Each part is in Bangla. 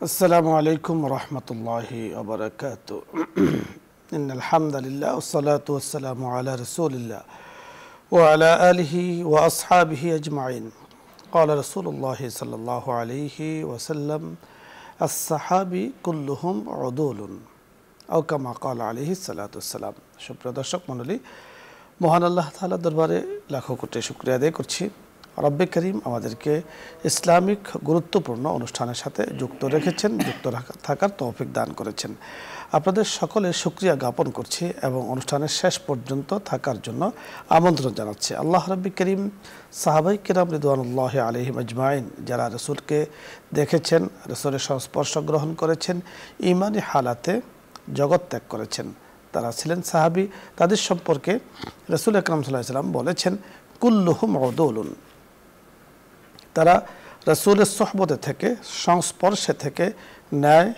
আসসালামু আলাইকুম রহমতুল্লাহি ওয়াবারাকাতু ইন্নাল হামদুলিল্লাহ ওয়াসসালাতু ওয়াসসালামু আলা রাসূলিল্লাহ ওয়া আলা আলিহি ওয়া আসহাবিহি আজমাইন ক্বালা রাসূলুল্লাহ সাল্লাল্লাহু আলাইহি ওয়াসাল্লাম আস-সাহাবী কুল্লুহুম উদুলুন আও কামা ক্বালা আলাইহিস সালাতু ওয়াসসালাম। সুপ্রিয় দর্শক মণ্ডলী, মহান আল্লাহ তাআলার দরবারে লাখো কোটি শুকরিয়া আদায় করছি। রব্বে করিম আমাদেরকে ইসলামিক গুরুত্বপূর্ণ অনুষ্ঠানের সাথে যুক্ত রেখেছেন, যুক্ত থাকার তৌফিক দান করেছেন। আপনাদের সকলের শুকরিয়া জ্ঞাপন করছি এবং অনুষ্ঠানের শেষ পর্যন্ত থাকার জন্য আমন্ত্রণ জানাচ্ছি। আল্লাহ রব্বে করিম সাহাবাই কিরাম রিদওয়ানুল্লাহি আলাইহিম আজমাইন যারা রসুলকে দেখেছেন, রসুলের সংস্পর্শ গ্রহণ করেছেন, ঈমানি হালাতে জগৎ ত্যাগ করেছেন, তারা ছিলেন সাহাবী। তাদের সম্পর্কে রসুল আকরাম সাল্লাল্লাহু আলাইহি ওয়াসাল্লাম বলেছেন কুল্লুহুম উদুলুন। তারা রাসূলের সোহবতে থেকে, সংস্পর্শে থেকে ন্যায়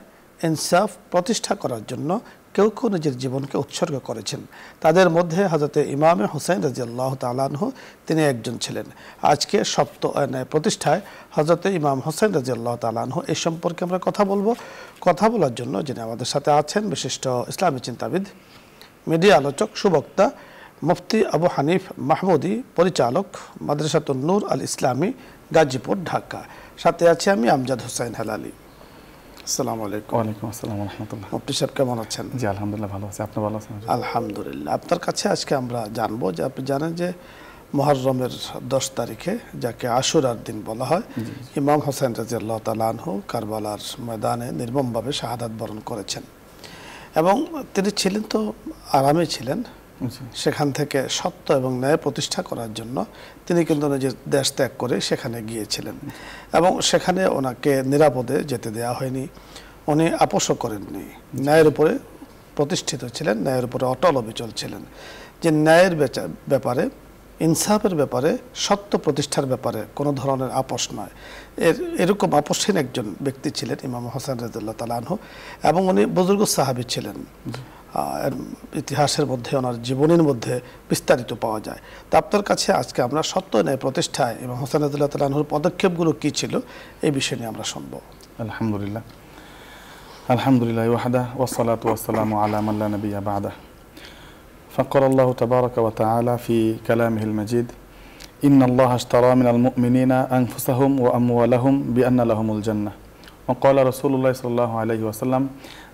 ইনসাফ প্রতিষ্ঠা করার জন্য কেউ কেউ নিজের জীবনকে উৎসর্গ করেছেন। তাদের মধ্যে হযরতে ইমামে হুসাইন রাদিয়াল্লাহু তাআলা আনহু তিনি একজন ছিলেন। আজকে সপ্ত ন্যায় প্রতিষ্ঠায় হযরতে ইমাম হুসাইন রাদিয়াল্লাহু তাআলা আনহু এই সম্পর্কে আমরা কথা বলবো। কথা বলার জন্য যিনি আমাদের সাথে আছেন বিশিষ্ট ইসলামী চিন্তাবিদ, মিডিয়া আলোচক, সুবক্তা, মুফতি আবু হানিফ মাহমুদি, পরিচালক মাদ্রাসাতুন নূর আল ইসলামী, গাজীপুর, ঢাকা। সাথে আছি আমি আমজাদ হোসেন হেলালি। আসসালামু আলাইকুম। ওয়ালাইকুম আসসালাম ওয়া রাহমাতুল্লাহ। মুফতি সাহেব কেমন আছেন? জি আলহামদুলিল্লাহ ভালো আছি। আপনি ভালো আছেন? আলহামদুলিল্লাহ। আপনার কাছে আজকে আমরা জানবো যে আপনি জানেন যে মুহররমের 10 তারিখে, যাকে আশুরার দিন বলা হয়, ইমাম হোসেন রাদিয়াল্লাহু তাআলা আনহু কারবালার ময়দানে নির্মমভাবে শাহাদাত বরণ করেছেন এবং তিনি ছিলেন তো আরামে ছিলেন। সেখান থেকে সত্য এবং ন্যায় প্রতিষ্ঠা করার জন্য তিনি কিন্তু নিজের দেশ ত্যাগ করে সেখানে গিয়েছিলেন এবং সেখানে ওনাকে নিরাপদে যেতে দেওয়া হয়নি। উনি আপোষও করেননি, ন্যায়ের উপরে প্রতিষ্ঠিত ছিলেন, ন্যায়ের উপরে অটল অবিচল ছিলেন। যে ন্যায়ের ব্যাপারে, ইনসাফের ব্যাপারে, সত্য প্রতিষ্ঠার ব্যাপারে কোনো ধরনের আপোষ নয়, এরকম আপোষহীন একজন ব্যক্তি ছিলেন ইমাম হোসেন রাদিয়াল্লাহু তাআলা আনহু। এবং উনি বুজুর্গ সাহাবী ছিলেন। ইতিহাসের মধ্যে, ওনার জীবনের মধ্যে বিস্তারিত পাওয়া যায়। তা আপনার কাছে আজকে আমরা সত্য ন্যায় প্রতিষ্ঠায় ইমাম হোসেন রাদিয়াল্লাহু তাআলা আনহুর পদক্ষেপগুলো কী ছিল এই বিষয় নিয়ে আমরা শুনবো। আলহামদুলিল্লাহ আলহামদুলিল্লাহ ওয়াহদা ওয়াসসালাতু ওয়াসসালামু আলা মান লা নাবিয়্যা বা'দা। ফাকাল আল্লাহু তাবারাকা ওয়া তাআলা ফি কালামিহিল মাজিদ ইন্নাল্লাহা আশতারা মিনাল মুমিনিনা আনফুসাহুম ওয়া আমওয়ালাহুম বিআন্না লাহুমুল জান্নাহ ওয়া ক্বালা রাসূলুল্লাহ সাল্লাল্লাহু আলাইহি ওয়াসাল্লাম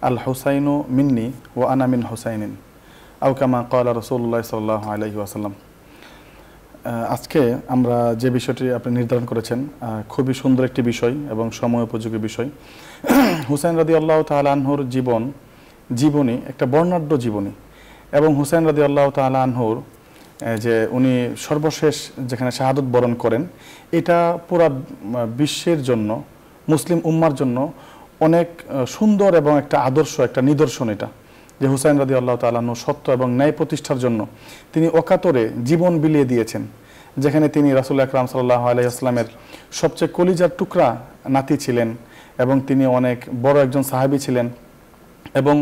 আল হুসাইনু মিন্নি ওয়া আনা মিন হুসাইনিন আও কামা ক্বালা রাসূলুল্লাহ সাল্লাল্লাহু আলাইহি ওয়াসাল্লাম। আজকে আমরা যে বিষয়টি আপনি নির্ধারণ করেছেন খুবই সুন্দর একটি বিষয় এবং সময় উপযোগী বিষয়। হুসাইন রাদিয়াল্লাহু তাআলা আনহুর জীবনী একটা বর্ণাঢ্য জীবনী এবং হুসাইন রাদিয়াল্লাহু তাআলা আনহুর যে উনি সর্বশেষ যেখানে শাহাদত বরণ করেন, এটা পুরা বিশ্বের জন্য, মুসলিম উম্মার জন্য অনেক সুন্দর এবং একটা আদর্শ, একটা নিদর্শন এটা, যে হুসাইন রাদিয়াল্লাহু তাআলা আনহু সত্য এবং ন্যায় প্রতিষ্ঠার জন্য তিনি অকাতরে জীবন বিলিয়ে দিয়েছেন। যেখানে তিনি রাসূল আকরাম সাল্লাল্লাহু আলাইহি ওয়াসাল্লামের সবচেয়ে কলিজার টুকরা নাতি ছিলেন এবং তিনি অনেক বড় একজন সাহাবী ছিলেন। এবং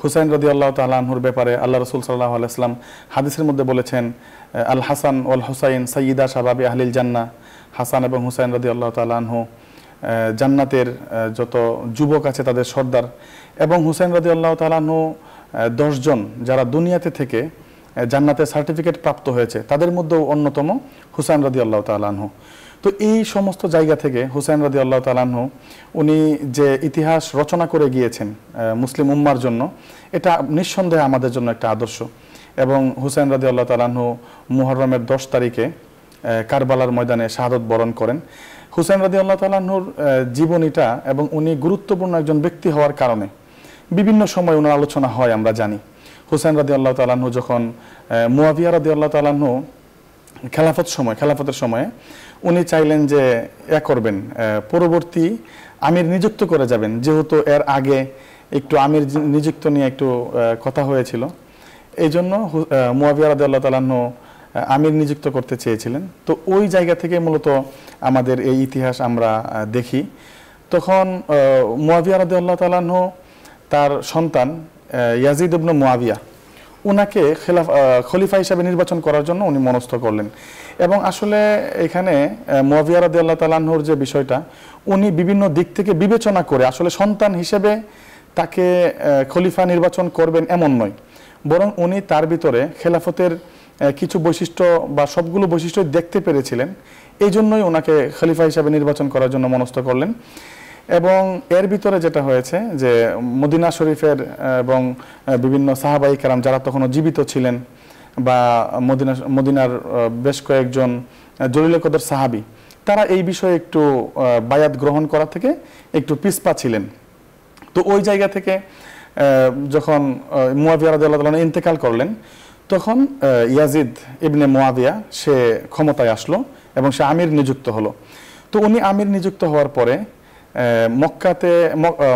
হুসাইন রাদিয়াল্লাহু তাআলা আনহুর ব্যাপারে আল্লাহ রাসূল সাল্লাল্লাহু আলাইহি ওয়াসাল্লাম হাদিসের মধ্যে বলেছেন, আল হাসান ওয়াল হুসাইন সাইয়্যিদা শাবাবি আহলিল জান্নাহ। হাসান এবং হুসাইন রাদিয়াল্লাহু তাআলা আনহু জান্নাতের যত যুবক আছে তাদের সর্দার। এবং হুসাইন রাদিয়াল্লাহু তাআলা আনহু 10 জন যারা দুনিয়াতে থেকে জান্নাতের সার্টিফিকেট প্রাপ্ত হয়েছে তাদের মধ্যেও অন্যতম হুসাইন রাদিয়াল্লাহু তাআলা আনহু। তো এই সমস্ত জায়গা থেকে হুসাইন রাদিয়াল্লাহু তাআলা আনহু উনি যে ইতিহাস রচনা করে গিয়েছেন মুসলিম উম্মার জন্য, এটা নিঃসন্দেহে আমাদের জন্য একটা আদর্শ। এবং হুসাইন রাদিয়াল্লাহু তাআলা আনহু মুহররমের 10 তারিখে কারবালার ময়দানে শাহাদত বরণ করেন। হুসাইন রাদিয়াল্লাহু তাআলা আনহুর জীবনীটা এবং উনি গুরুত্বপূর্ণ একজন ব্যক্তি হওয়ার কারণে বিভিন্ন সময় ওনার আলোচনা হয় আমরা জানি। হুসাইন রাদিয়াল্লাহু তাআলা আনহু যখন মুয়াবিয়া রাদিয়াল্লাহু তাআলা আনহু খেলাফতের সময়ে উনি চাইলেন যে করবেন, পরবর্তী আমির নিযুক্ত করে যাবেন, যেহেতু এর আগে একটু আমির নিযুক্ত নিয়ে একটু কথা হয়েছিল, এই জন্য মুয়াবিয়া রাদিয়াল্লাহু তাআলা আনহু আমির নিযুক্ত করতে চেয়েছিলেন। তো ওই জায়গা থেকে মূলত আমাদের এই ইতিহাস আমরা দেখি। তখন মুয়াবিয়া রাদিয়াল্লাহু তাআলা আনহু তার সন্তান ইয়াজিদ ইবনে মুয়াবিয়া, উনাকে খলিফা হিসাবে নির্বাচন করার জন্য উনি মনস্থ করলেন। এবং আসলে এখানে মুয়াবিয়া রাদিয়াল্লাহু তাআলা আনহুর যে বিষয়টা, উনি বিভিন্ন দিক থেকে বিবেচনা করে আসলে সন্তান হিসেবে তাকে খলিফা নির্বাচন করবেন এমন নয়, বরং উনি তার ভিতরে খেলাফতের কিছু বৈশিষ্ট্য বা সবগুলো বৈশিষ্ট্য দেখতে পেরেছিলেন, এই জন্যই ওনাকে খলিফা হিসাবে নির্বাচন করার জন্য মনস্থ করলেন। এবং এর ভিতরে যেটা হয়েছে যে মদিনা শরীফের এবং বিভিন্ন সাহাবাই কেরাম যারা তখনও জীবিত ছিলেন বা মদিনার বেশ কয়েকজন জলিল কদর সাহাবী, তারা এই বিষয়ে একটু বায়াত গ্রহণ করা থেকে একটু পিছপা ছিলেন। তো ওই জায়গা থেকে যখন মুয়াবিয়া রাদিয়াল্লাহু তাআলা ইন্তেকাল করলেন, তখন ইয়াজিদ ইবনে মুয়াবিয়া সে ক্ষমতায় আসলো এবং সে আমির নিযুক্ত হলো। তো উনি আমির নিযুক্ত হওয়ার পরে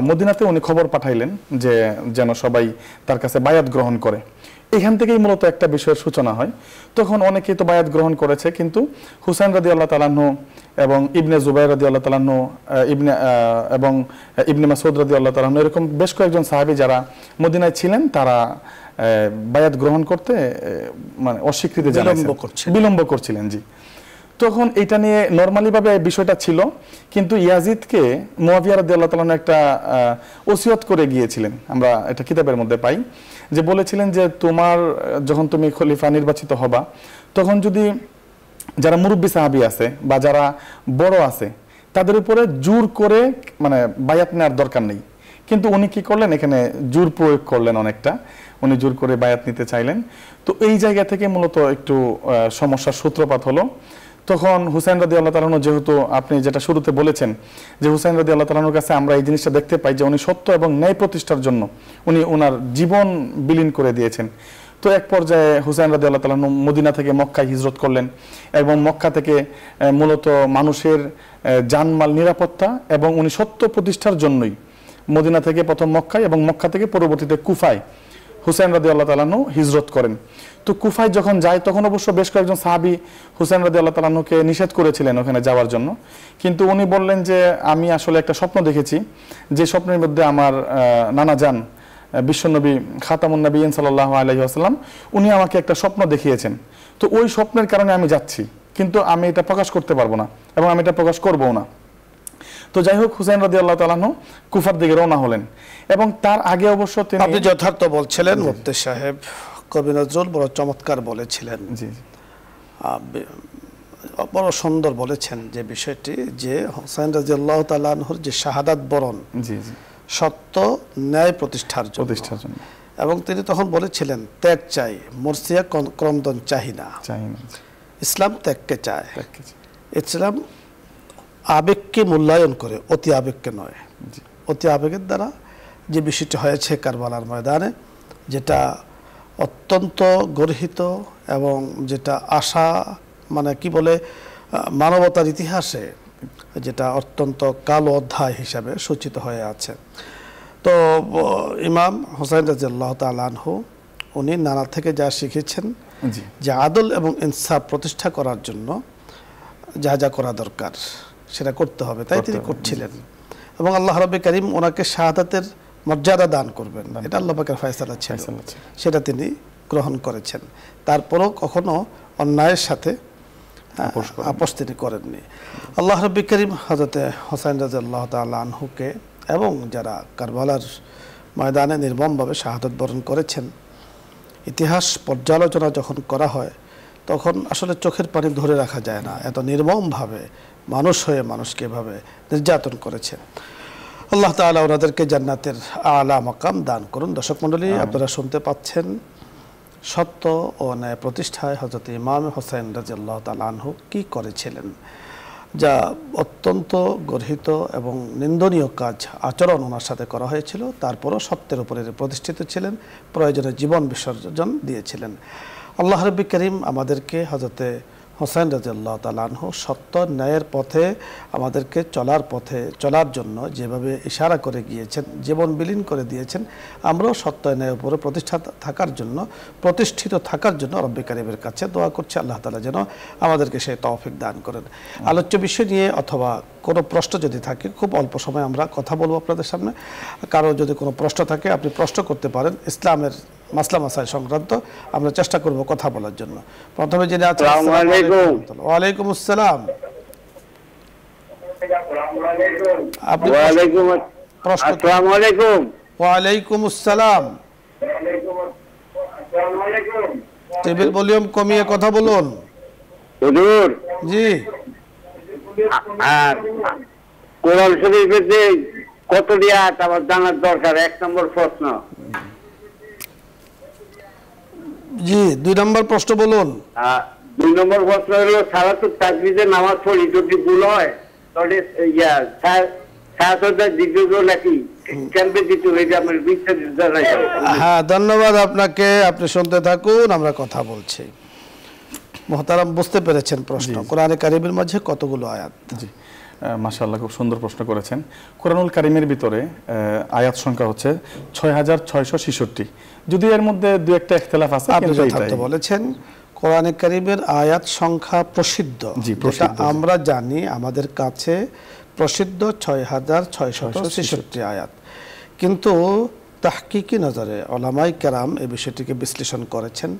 মদিনাতে উনি খবর পাঠাইলেন যে যেন সবাই তার কাছে বায়াত গ্রহণ করে। এখান থেকেই মূলত একটা বিষয়ের সূচনা হয়। তখন অনেকেই তো বায়াত গ্রহণ করেছে, কিন্তু হুসাইন রাদিয়াল্লাহু তাআলা আনহু এবং ইবনে জুবাইর রাদিয়াল্লাহু তাআলা আনহু এবং ইবনে মাসউদ রাদিয়াল্লাহু তাআলা আনহু এরকম বেশ কয়েকজন সাহাবী যারা মদিনায় ছিলেন, তারা বায়াত গ্রহণ করতে মানে অস্বীকৃতি জানাচ্ছিলেন, বিলম্ব করছিলেন। জি, তখন এটা নিয়ে নরমালি ভাবে বিষয়টা ছিল, কিন্তু ইয়াজিদকে মুয়াবিয়া রাদিয়াল্লাহু তাআলা একটা ওসিয়ত করে গিয়েছিলেন, আমরা এটা কিতাবের মধ্যে পাই, যে বলেছিলেন যে তোমার যখন তুমি খলিফা নির্বাচিত হবা, তখন যদি যারা মুরব্বী সাহাবী আছে বা যারা বড় আছে তাদের উপরে জোর করে মানে বায়াত নেওয়ার দরকার নেই। কিন্তু উনি কি করলেন, এখানে জোর প্রয়োগ করলেন অনেকটা, উনি জোর করে বায়াত নিতে চাইলেন। তো এই জায়গা থেকে মূলত একটু সমস্যার সূত্রপাত হলো। তখন হুসাইন রাদিয়াল্লাহু তাআলা আনহু, যেহেতু আপনি যেটা শুরুতে বলেছেন যে হুসাইন রাদিয়াল্লাহু তাআলা আনহুর কাছে আমরা এই জিনিসটা দেখতে পাই যে উনি সত্য এবং ন্যায় প্রতিষ্ঠার জন্য উনি ওনার জীবন বিলীন করে দিয়েছেন। তো এক পর্যায়ে হুসাইন রাদিয়াল্লাহু তাআলা আনহু মদিনা থেকে মক্কায় হিজরত করলেন এবং মক্কা থেকে মূলত মানুষের জানমাল নিরাপত্তা এবং উনি সত্য প্রতিষ্ঠার জন্যই মদিনা থেকে প্রথম মক্কায় এবং মক্কা থেকে পরবর্তীতে কুফায় হুসাইন রাদিয়াল্লাহু তাআলা আনহু হিজরত করেন। তো কুফায় যখন যায় তখন অবশ্য বেশ কয়েকজন সাহাবী হুসাইন রাদিয়াল্লাহু তাআলা আনহুকে নিষেধ করেছিলেন ওখানে যাওয়ার জন্য, কিন্তু উনি বললেন যে আমি আসলে একটা স্বপ্ন দেখেছি, যে স্বপ্নের মধ্যে আমার নানা জান বিশ্বনবী খাতামুন নবিয়্যিন সাল্লাল্লাহু আলাইহি ওয়াসাল্লাম উনি আমাকে একটা স্বপ্ন দেখিয়েছেন। তো ওই স্বপ্নের কারণে আমি যাচ্ছি, কিন্তু আমি এটা প্রকাশ করতে পারবো না এবং আমি এটা প্রকাশ করবো না। তো যাই হোক, হুসাইন রাদিয়াল্লাহু তাআলা আনহু কুফার দিকে রওনা হলেন এবং তার আগে অবশ্য তিনি, আপনি যথার্থ বলছিলেন মুফতি সাহেব, কবি নজরুল বড় চমৎকার বলেছিলেন, জি বড় সুন্দর বলেছেন যে বিষয়টি, যে হুসাইন রাদিয়াল্লাহু তাআলা আনহুর যে শাহাদাত বরণ, জি জি, সত্য ন্যায় প্রতিষ্ঠার জন্য, এবং তিনি তখন বলেছিলেন ত্যাগ চাই, মুরসিয়া ক্রন্দন চাহি না, ইসলাম ত্যাগকে চায়, ইসলাম আবেগকে মূল্যায়ন করে, অতি আবেগকে নয়। অতি আবেগের দ্বারা যে বিষয়টি হয়েছে কারবালার ময়দানে, যেটা অত্যন্ত গর্হিত এবং যেটা আশা মানে কি বলে মানবতার ইতিহাসে যেটা অত্যন্ত কালো অধ্যায় হিসাবে সূচিত হয়ে আছে। তো ইমাম হুসাইন রাদিয়াল্লাহু তাআলা আনহু উনি নানা থেকে যা শিখেছেন যে আদল এবং ইনসাফ প্রতিষ্ঠা করার জন্য যা যা করা দরকার সেটা করতে হবে, তাই তিনি করছিলেন। এবং আল্লাহ রাব্বুল কারীম ওনাকে শাহাদাতের মর্যাদা দান করবেন, এটা আল্লাহ পাকের ফয়সালা ছিল, সেটা তিনি গ্রহণ করেছেন। তারপরও কখনো অন্যায়ের সাথে আপোষ তিনি করেননি। আল্লাহ রাব্বুল কারীম হযরতে হুসাইন রাদিয়াল্লাহু তাআলা আনহুকে এবং যারা কারবালার ময়দানে নির্মমভাবে শাহাদাত বরণ করেছেন, ইতিহাস পর্যালোচনা যখন করা হয় তখন আসলে চোখের পানি ধরে রাখা যায় না, এত নির্মমভাবে মানুষ হয়ে মানুষকে এভাবে নির্যাতন করেছে। আল্লাহ তাআলা ওনাদেরকে জান্নাতের আলা মাকাম দান করুন। দর্শক মণ্ডলী, আপনারা শুনতে পাচ্ছেন সত্য ও ন্যায় প্রতিষ্ঠায় হযরত ইমাম হুসাইন রাদিয়াল্লাহু তাআলা আনহু কি করেছিলেন, যা অত্যন্ত গর্হিত এবং নিন্দনীয় কাজ আচরণ ওনার সাথে করা হয়েছিল, তারপরও সত্যের উপরে প্রতিষ্ঠিত ছিলেন, প্রয়োজনে জীবন বিসর্জন দিয়েছিলেন। আল্লাহ রাব্বুল কারীম আমাদেরকে হযরতে হুসাইন রাদিয়াল্লাহু তাআলা আনহু সত্য ন্যায়ের পথে আমাদেরকে চলার জন্য যেভাবে ইশারা করে গিয়েছেন, জীবন বিলীন করে দিয়েছেন, আমরাও সত্য ন্যায়ের উপরে প্রতিষ্ঠিত থাকার জন্য রব্বুল কারীমের কাছে দোয়া করছি, আল্লাহ তাআলা যেন আমাদেরকে সেই তৌফিক দান করেন। আলোচ্য বিষয় নিয়ে অথবা কোনো প্রশ্ন যদি থাকে, খুব অল্প সময় আমরা কথা বলবো আপনাদের সামনে, কারো যদি কোনো প্রশ্ন থাকে আপনি প্রশ্ন করতে পারেন। ইসলামের মাসলা মাসাইল সংক্রান্ত আমরা চেষ্টা করব কথা বলার জন্য। প্রথমে যিনি আছেন, আসসালামু আলাইকুম। ওয়ালাইকুম আসসালাম। আপনি ওয়ালাইকুম প্রশ্ন, আসসালামু আলাইকুম। ওয়ালাইকুম আসসালাম। টিভির ভলিউম কমিয়ে কথা বলুন। হুজুর, জি, আর কোরআন শরীফেতে কত আয়াত আমার জানার দরকার, 1 নম্বর প্রশ্ন। জি, 2 নম্বর প্রশ্ন বলুন। 2 নম্বর প্রশ্ন হলো সালাতুত তাসবিহে নামাজ পড়ি যদি ভুল হয় তাহলে সালাতুত দ্বিতীয় নাকি কেমনে দিতে হবে, এটা আমার বিস্তারিত জানাই। হ্যাঁ, ধন্যবাদ আপনাকে। আপনি শুনতে থাকুন, আমরা কথা বলছি। মোহতারাম, বুঝতে পেরেছেন প্রশ্ন? কোরআনে কারিমের মাঝে কতগুলো আয়াত? জি, মাশাআল্লাহ, খুব সুন্দর প্রশ্ন করেছেন। কোরআনুল কারিমের ভিতরে আয়াত সংখ্যা হচ্ছে 6666, যদি এর মধ্যে দু একটা ইখতিলাফ আছে। আপনি যথার্থ বলেছেন। কোরআনে কারিমের আয়াত সংখ্যা প্রসিদ্ধ, যেটা আমরা জানি আমাদের কাছে প্রসিদ্ধ 6666 আয়াত। কিন্তু তাহকিকি নজরে ওলামায়ে কেরাম এই বিষয়টিকে বিশ্লেষণ করেছেন,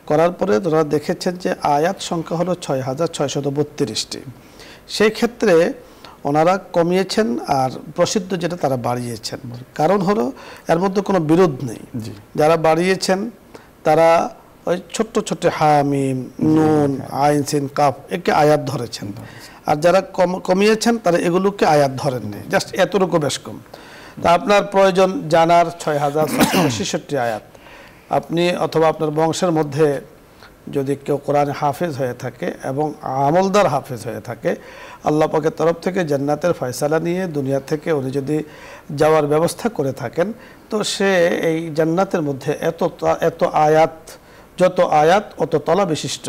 করার পরে তারা দেখেছেন যে আয়াত সংখ্যা হলো 6632টি। সেই ক্ষেত্রে ওনারা কমিয়েছেন, আর প্রসিদ্ধ যেটা তারা বাড়িয়েছেন। কারণ হলো এর মধ্যে কোনো বিরোধ নেই। যারা বাড়িয়েছেন তারা ওই ছোট্ট ছোট্ট হামিম, নুন, আইন, সিন, কাফ একে আয়াত ধরেছেন, আর যারা কমিয়েছেন তারা এগুলোকে আয়াত ধরেননি, জাস্ট এতটুকু বেশ কম। তা আপনার প্রয়োজন জানার 6666 আয়াত। আপনি অথবা আপনার বংশের মধ্যে যদি কেউ কোরআনে হাফেজ হয়ে থাকে এবং আমলদার হাফেজ হয়ে থাকে, আল্লাহ পাকের তরফ থেকে জান্নাতের ফয়সালা নিয়ে দুনিয়া থেকে উনি যদি যাওয়ার ব্যবস্থা করে থাকেন, তো সে এই জান্নাতের মধ্যে এত আয়াত, যত আয়াত অত তলা বিশিষ্ট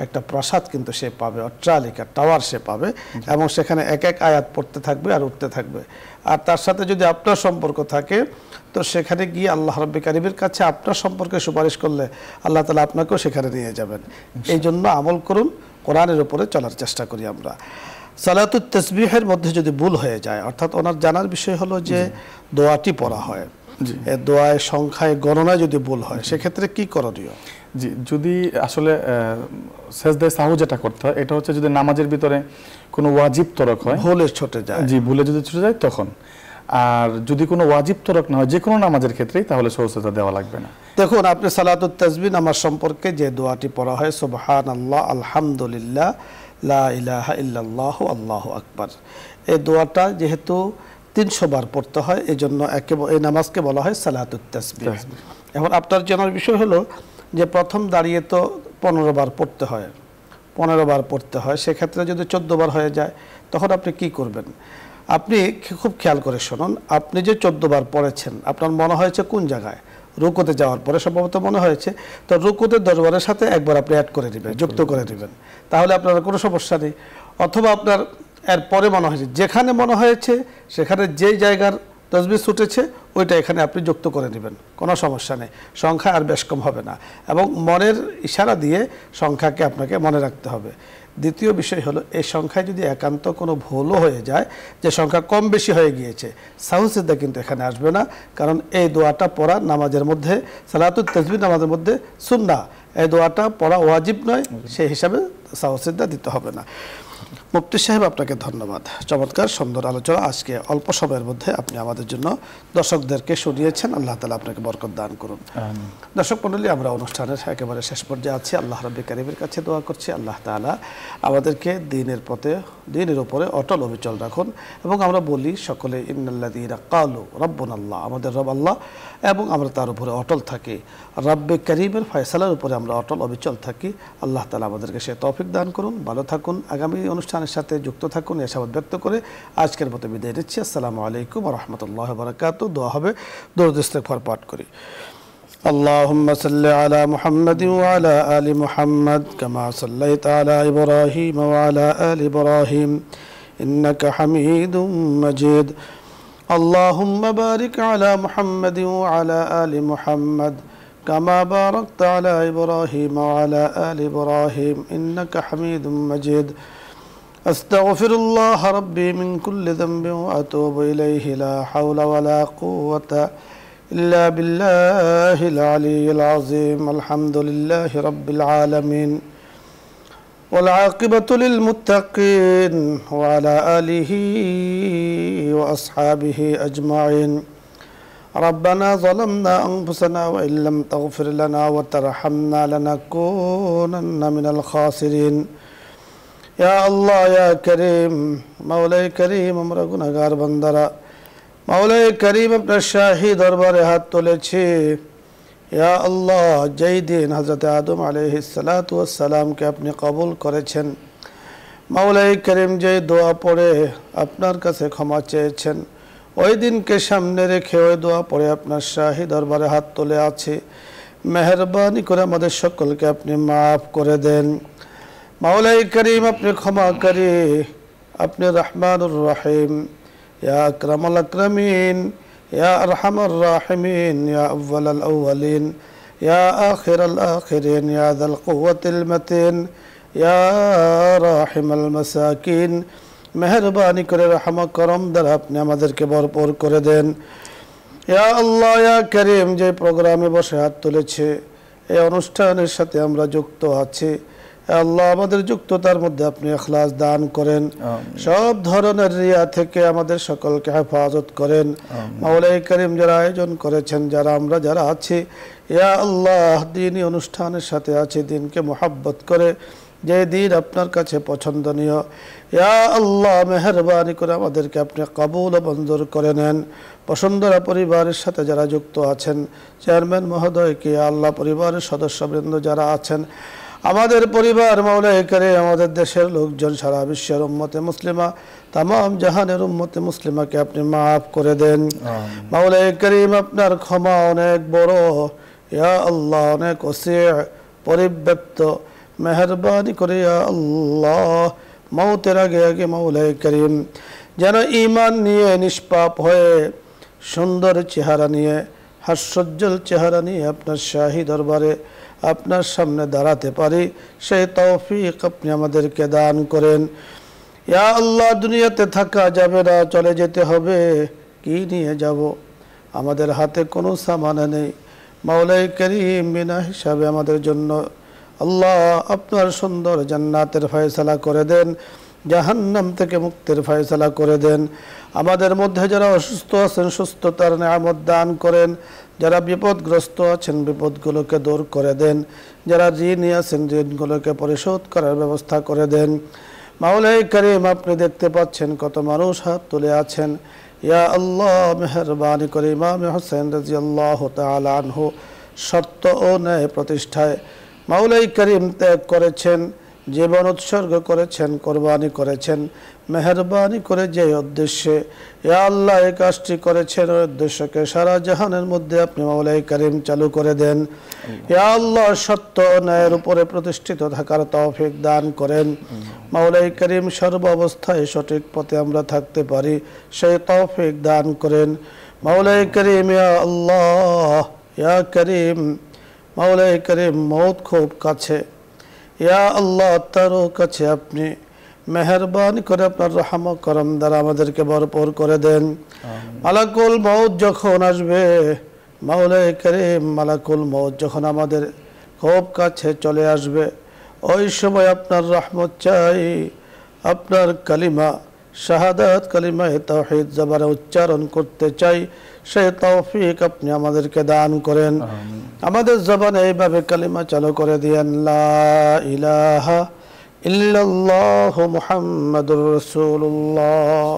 একটা প্রাসাদ কিন্তু সে পাবে, অট্টালিকা, টাওয়ার সে পাবে, এবং সেখানে এক এক আয়াত পড়তে থাকবে আর উঠতে থাকবে। আর তার সাথে যদি আপনার সম্পর্ক থাকে, তো সেখানে গিয়ে আল্লাহ রাব্বুল কারীমের কাছে আপনার সম্পর্কে সুপারিশ করলে আল্লাহ তাআলা আপনাকেও সেখানে নিয়ে যাবেন। এই জন্য আমল করুন, কোরআনের উপরে চলার চেষ্টা করি আমরা। সালাতুত তাসবিহের মধ্যে যদি ভুল হয়ে যায়, অর্থাৎ ওনার জানার বিষয় হলো যে দোয়াটি পড়া হয়, এই দোয়ায় সংখ্যায় গণনায় যদি ভুল হয়, সেক্ষেত্রে কি করণীয়? জি, যদি আসলে সেজদায়ে সাহু যেটা করতে হয়, এটা হচ্ছে যদি নামাজের ভিতরে কোনো ওয়াজিব তরক হয়, ভুলে ছুটে যায়, জি, ভুলে যদি ছুটে যায় তখন। আর যদি কোনো ওয়াজিব তরক না হয় যে কোনো নামাজের ক্ষেত্রেই, তাহলে সহজতা দেওয়া লাগবে না। দেখুন, আপনি সালাতুত তাসবিহ নামাজ সম্পর্কে যে দোয়াটি পড়া হয়, সুবহানাল্লাহ, আলহামদুলিল্লাহ, লা ইলাহা ইল্লাল্লাহু, আল্লাহু আকবার, এই দোয়াটা যেহেতু 300 বার পড়তে হয়, এই জন্য এই নামাজকে বলা হয় সালাতুত তাসবিহ। এখন আপনার জানার বিষয় হলো যে প্রথম দাঁড়িয়ে তো 15 বার পড়তে হয়, 15 বার পড়তে হয়। সেক্ষেত্রে যদি 14 বার হয়ে যায়, তখন আপনি কি করবেন? আপনি খুব খেয়াল করে শুনুন, আপনি যে 14 বার পড়েছেন, আপনার মনে হয়েছে কোন জায়গায়? রুকুতে যাওয়ার পরে সম্ভবত মনে হয়েছে, তো রুকুতে 10 বারের সাথে একবার আপনি অ্যাড করে দিবেন, যুক্ত করে দিবেন, তাহলে আপনার কোনো সমস্যা নেই। অথবা আপনার এর পরে মনে হয়েছে, যেখানে মনে হয়েছে সেখানে যেই জায়গার তাসবিহ ছুটেছে ওইটা এখানে আপনি যুক্ত করে নেবেন, কোনো সমস্যা নেই, সংখ্যা আর বেশ কম হবে না। এবং মনের ইশারা দিয়ে সংখ্যাকে আপনাকে মনে রাখতে হবে। দ্বিতীয় বিষয় হলো, এই সংখ্যায় যদি একান্ত কোনো ভুলও হয়ে যায়, যে সংখ্যা কম বেশি হয়ে গিয়েছে, সাহু সিজদা কিন্তু এখানে আসবে না, কারণ এই দোয়াটা পড়া নামাজের মধ্যে, সালাতুত তাসবিহ নামাজের মধ্যে সুন্নাহ, এই দোয়াটা পড়া ওয়াজিব নয়, সেই হিসাবে সাহু সিজদা দিতে হবে না। মুফতি সাহেব, আপনাকে ধন্যবাদ। চমৎকার সুন্দর আলোচনা আজকে অল্প সময়ের মধ্যে আপনি আমাদের জন্য দর্শকদেরকে শুনিয়েছেন। আল্লাহ তাআলা আপনাকে বরকত দান করুন। দর্শক মণ্ডলী, আমরা অনুষ্ঠানের একেবারে শেষ পর্যায়ে আছি। আল্লাহ রাব্বুল কারীমের কাছে দোয়া করছি আল্লাহ তাআলা আমাদেরকে দ্বীনের পথে, দ্বীনের উপরে অটল অবিচল রাখুন। এবং আমরা বলি সকলে, ইন্নাল্লাযীনা ক্বালু রাব্বুনাল্লাহ, আমাদের রব আল্লাহ, এবং আমরা তার উপরে অটল থাকি। রাব্বুল কারীমের ফয়সালার উপরে আমরা অটল অবিচল থাকি। আল্লাহ তাআলা আমাদেরকে সে তৌফিক দান করুন। ভালো থাকুন, আগামী অনুষ্ঠানের সাথে যুক্ত থাকুন, এই আশাবাদ ব্যক্ত করে আজকের মতো বিদায় নিচ্ছি। আসসালামু আলাইকুম ওয়া রাহমাতুল্লাহি ওয়া বারাকাতুহু। দোয়া হবে, দরুদ ইস্তিগফার পাঠ করি। اللهم صل على محمد وعلى آل محمد كما صليت على إبراهيم وعلى آل إبراهيم إنك حميد مجيد. اللهم بارك على محمد وعلى آل محمد كما باركت على إبراهيم وعلى آل إبراهيم إنك حميد مجيد. أستغفر الله ربي من كل ذنب وأتوب إليه لا حول ولا قوة إلا بالله العلي العظيم. الحمد لله رب العالمين والعاقبة للمتقين وعلى آله وأصحابه أجمعين. ربنا ظلمنا أنفسنا وإن لم تغفر لنا وترحمنا لنكونن من الخاسرين. يا الله يا كريم مولاي كريم আমরা গুনাহগার বান্দারা মাওলাই করিম আপনার শাহী দরবারে হাত তুলেছি। ইয়া আল্লাহ, যেই দিন হযরত আদম আলাইহিস সালাতু ওয়াস সালামকে আপনি কবুল করেছেন, মাওলাই করিম যেই দোয়া পড়ে আপনার কাছে ক্ষমা চেয়েছেন, ওই দিনকে সামনে রেখে ওই দোয়া পড়ে আপনার শাহী দরবারে হাত তুলে আছে। মেহেরবানি করে আমাদের সকলকে আপনি মাফ করে দেন। মাওলাই করিম আপনি ক্ষমাকারী, আপনি রহমানুর রহিম। ইয়া আকরামাল আকরামিন, ইয়া আরহামার রাহিমিন, ইয়া আউয়ালাল আউয়ালিন, ইয়া আখিরাল আখিরিন, ইয়া যাল কুওয়াতিল মাতিন, ইয়া রাহিমাল মাসাকিন। মেহেরবানি করে রহম করম দ্বারা আপনি আমাদেরকে ভরপুর করে দেন। ইয়া আল্লাহ ইয়া করিম, যে প্রোগ্রামে বসে হাত তুলেছে, এই অনুষ্ঠানের সাথে আমরা যুক্ত আছি, আল্লাহ আমাদের যুক্ততার মধ্যে আপনি ইখলাস দান করেন। সব ধরনের রিয়া থেকে আমাদের সকলকে হেফাজত করেন। মাওলাই করিম যারা আয়োজন করেছেন, আমরা যারা আছি, ইয়া আল্লাহ দ্বীনি অনুষ্ঠানের সাথে আছি, দিনকে মোহাব্বত করে, যে দিন আপনার কাছে পছন্দনীয়, ইয়া আল্লাহ মেহেরবানি করে আমাদেরকে আপনি কবুল ও মঞ্জুর করে নেন। বসুন্ধরা পরিবারের সাথে যারা যুক্ত আছেন, চেয়ারম্যান মহোদয়কে, আল্লাহ পরিবারের সদস্যবৃন্দ যারা আছেন, আমাদের পরিবার, মাওলাই করিম আমাদের দেশের লোকজন, সারা বিশ্বের উম্মতে মুসলিমা, তামাম জাহানের উম্মতে মুসলিমাকে আপনি মাফ করে দেন। মাওলাই করিম আপনার ক্ষমা অনেক বড়, ইয়া আল্লাহ অনেক ওসিঅ, পরিব্যাপ্ত। মেহেরবানি করে ইয়া আল্লাহ মওতের আগে আগে মাওলাই করিম যেন ঈমান নিয়ে, নিষ্পাপ হয়ে, সুন্দর চেহারা নিয়ে, হাস্যোজ্জ্বল চেহারা নিয়ে আপনার শাহী দরবারে আপনার সামনে দাঁড়াতে পারি, সেই তৌফিক আপনি আমাদেরকে দান করেন। ইয়া আল্লাহ, দুনিয়াতে থাকা যাবে না, চলে যেতে হবে। কি নিয়ে যাব? আমাদের হাতে কোনো সামান নেই। মাওলাই করিম বিনা হিসাবে আমাদের জন্য আল্লাহ আপনার সুন্দর জান্নাতের ফয়সালা করে দেন, জাহান্নাম থেকে মুক্তির ফয়সালা করে দেন। আমাদের মধ্যে যারা অসুস্থ আছেন, সুস্থতার নিয়ামত দান করেন। যারা বিপদগ্রস্ত আছেন, বিপদগুলোকে দূর করে দেন। যারা ঋণী আছেন, ঋণগুলোকে পরিশোধ করার ব্যবস্থা করে দেন। মাওলাই করিম আপনি দেখতে পাচ্ছেন কত মানুষ হাত তুলে আছেন। ইয়া আল্লাহ মেহেরবানি করে ইমাম হোসেন রাদিয়াল্লাহু তাআলা আনহু সত্য ও ন্যায় প্রতিষ্ঠায় মাওলাই করিম ত্যাগ করেছেন, জীবন উৎসর্গ করেছেন, কোরবানি করেছেন। মেহেরবানি করে যে উদ্দেশ্যে ইয়া আল্লাহ এই কাজটি করেছেন, ওই উদ্দেশ্যকে সারা জাহানের মধ্যে আপনি মাওলাই করিম চালু করে দেন। ইয়া আল্লাহ সত্য ও ন্যায়ের উপরে প্রতিষ্ঠিত থাকার তৌফিক দান করেন। মাওলাই করিম সর্ব অবস্থায় সঠিক পথে আমরা থাকতে পারি, সেই তৌফিক দান করেন। মাওলাই করিম ইয়া আল্লাহ ইয়া করিম, মাওলাই করিম মওত খুব কাছে, ইয়া আল্লাহ তারও কাছে আপনি মেহেরবানি করে আপনার রহম ও করম দ্বারা আমাদেরকে ভরপুর করে দেন। মালাকুল মউত যখন আসবে, মাওলাই করিম মালাকুল মউত যখন আমাদের খুব কাছে চলে আসবে, ওই সময় আপনার রহমত চাই, আপনার কালিমা শাহাদাত, কালিমা তাওহীদ জবানে উচ্চারণ করতে চাই, সেই তৌফিক আপনি আমাদেরকে দান করেন। আমাদের জবানে এইভাবে কালিমা চালু করে দিয়েন, লা ইলাহা ইল্লাল্লাহু মুহাম্মাদুর রাসূলুল্লাহ।